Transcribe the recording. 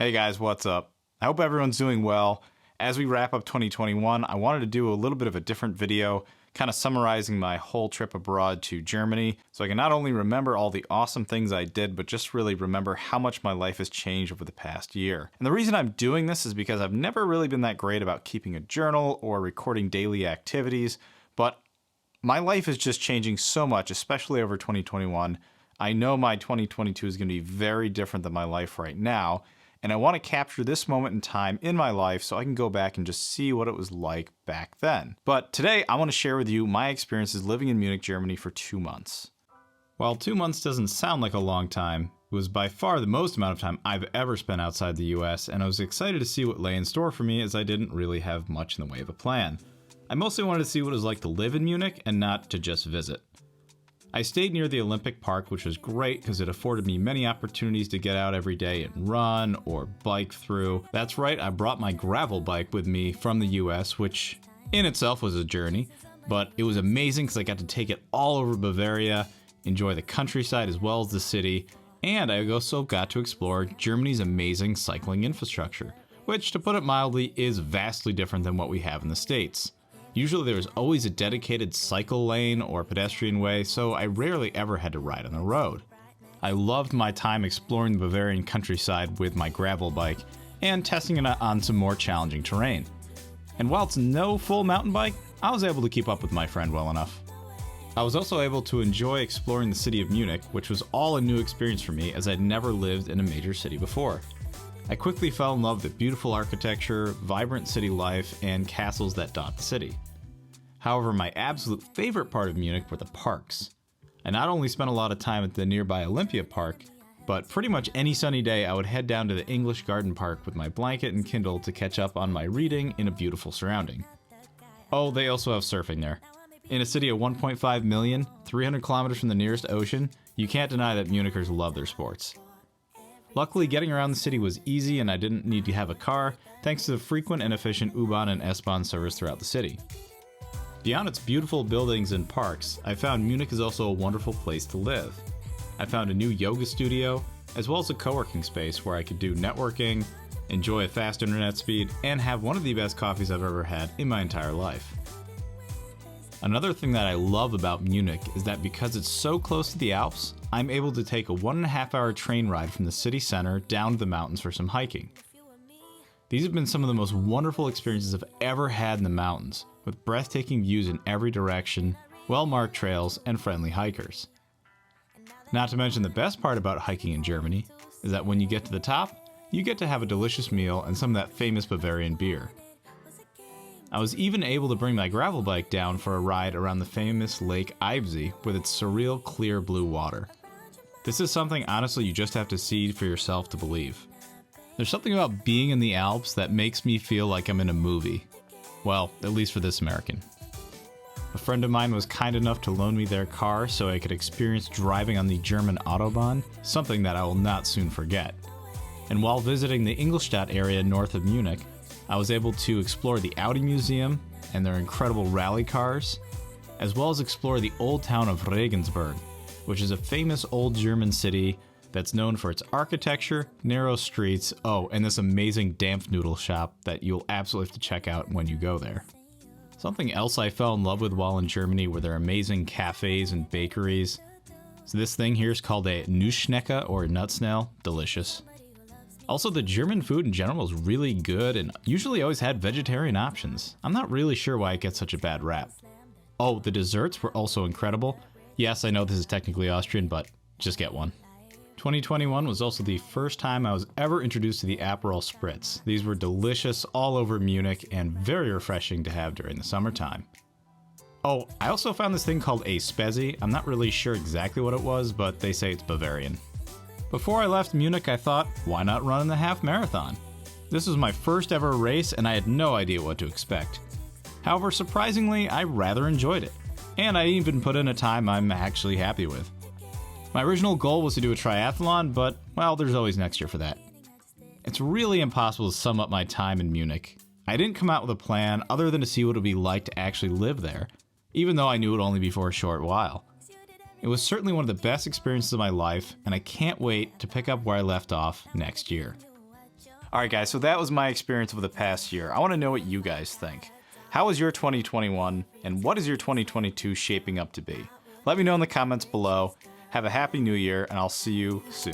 Hey guys, what's up? I hope everyone's doing well. As we wrap up 2021, I wanted to do a little bit of a different video, kind of summarizing my whole trip abroad to Germany, so I can not only remember all the awesome things I did, but just really remember how much my life has changed over the past year. And the reason I'm doing this is because I've never really been that great about keeping a journal or recording daily activities, but my life is just changing so much, especially over 2021. I know my 2022 is going to be very different than my life right now, and I want to capture this moment in time in my life so I can go back and just see what it was like back then. But today, I want to share with you my experiences living in Munich, Germany for 2 months. While 2 months doesn't sound like a long time, it was by far the most amount of time I've ever spent outside the US, and I was excited to see what lay in store for me as I didn't really have much in the way of a plan. I mostly wanted to see what it was like to live in Munich and not to just visit. I stayed near the Olympic Park, which was great because it afforded me many opportunities to get out every day and run or bike through. That's right, I brought my gravel bike with me from the US, which in itself was a journey, but it was amazing because I got to take it all over Bavaria, enjoy the countryside as well as the city, and I also got to explore Germany's amazing cycling infrastructure, which, to put it mildly, is vastly different than what we have in the States. Usually there was always a dedicated cycle lane or pedestrian way, so I rarely ever had to ride on the road. I loved my time exploring the Bavarian countryside with my gravel bike and testing it on some more challenging terrain. And while it's no full mountain bike, I was able to keep up with my friend well enough. I was also able to enjoy exploring the city of Munich, which was all a new experience for me as I'd never lived in a major city before. I quickly fell in love with beautiful architecture, vibrant city life, and castles that dot the city. However, my absolute favorite part of Munich were the parks. I not only spent a lot of time at the nearby Olympia Park, but pretty much any sunny day I would head down to the English Garden Park with my blanket and Kindle to catch up on my reading in a beautiful surrounding. Oh, they also have surfing there. In a city of 1.5 million, 300 kilometers from the nearest ocean, you can't deny that Munichers love their sports. Luckily, getting around the city was easy and I didn't need to have a car, thanks to the frequent and efficient U-Bahn and S-Bahn service throughout the city. Beyond its beautiful buildings and parks, I found Munich is also a wonderful place to live. I found a new yoga studio, as well as a co-working space where I could do networking, enjoy a fast internet speed, and have one of the best coffees I've ever had in my entire life. Another thing that I love about Munich is that because it's so close to the Alps, I'm able to take a 1.5 hour train ride from the city center down to the mountains for some hiking. These have been some of the most wonderful experiences I've ever had in the mountains, with breathtaking views in every direction, well-marked trails, and friendly hikers. Not to mention the best part about hiking in Germany is that when you get to the top, you get to have a delicious meal and some of that famous Bavarian beer. I was even able to bring my gravel bike down for a ride around the famous Lake Eibsee with its surreal clear blue water. This is something honestly you just have to see for yourself to believe. There's something about being in the Alps that makes me feel like I'm in a movie. Well, at least for this American. A friend of mine was kind enough to loan me their car so I could experience driving on the German Autobahn, something that I will not soon forget. And while visiting the Ingolstadt area north of Munich, I was able to explore the Audi Museum and their incredible rally cars, as well as explore the old town of Regensburg, which is a famous old German city that's known for its architecture, narrow streets, and this amazing Dampfnudel shop that you'll absolutely have to check out when you go there. Something else I fell in love with while in Germany were their amazing cafes and bakeries. So this thing here is called a Nussschnecke or Nutsnail, delicious. Also, the German food in general is really good and usually always had vegetarian options. I'm not really sure why it gets such a bad rap. Oh, the desserts were also incredible. Yes, I know this is technically Austrian, but just get one. 2021 was also the first time I was ever introduced to the Aperol Spritz. These were delicious all over Munich and very refreshing to have during the summertime. Oh, I also found this thing called a Spezi. I'm not really sure exactly what it was, but they say it's Bavarian. Before I left Munich, I thought, why not run the half marathon? This was my first ever race and I had no idea what to expect. However, surprisingly, I rather enjoyed it. And I even put in a time I'm actually happy with. My original goal was to do a triathlon, but, well, there's always next year for that. It's really impossible to sum up my time in Munich. I didn't come out with a plan other than to see what it would be like to actually live there, even though I knew it would only be for a short while. It was certainly one of the best experiences of my life, and I can't wait to pick up where I left off next year. Alright guys, so that was my experience over the past year. I want to know what you guys think. How was your 2021, and what is your 2022 shaping up to be? Let me know in the comments below. Have a happy new year, and I'll see you soon.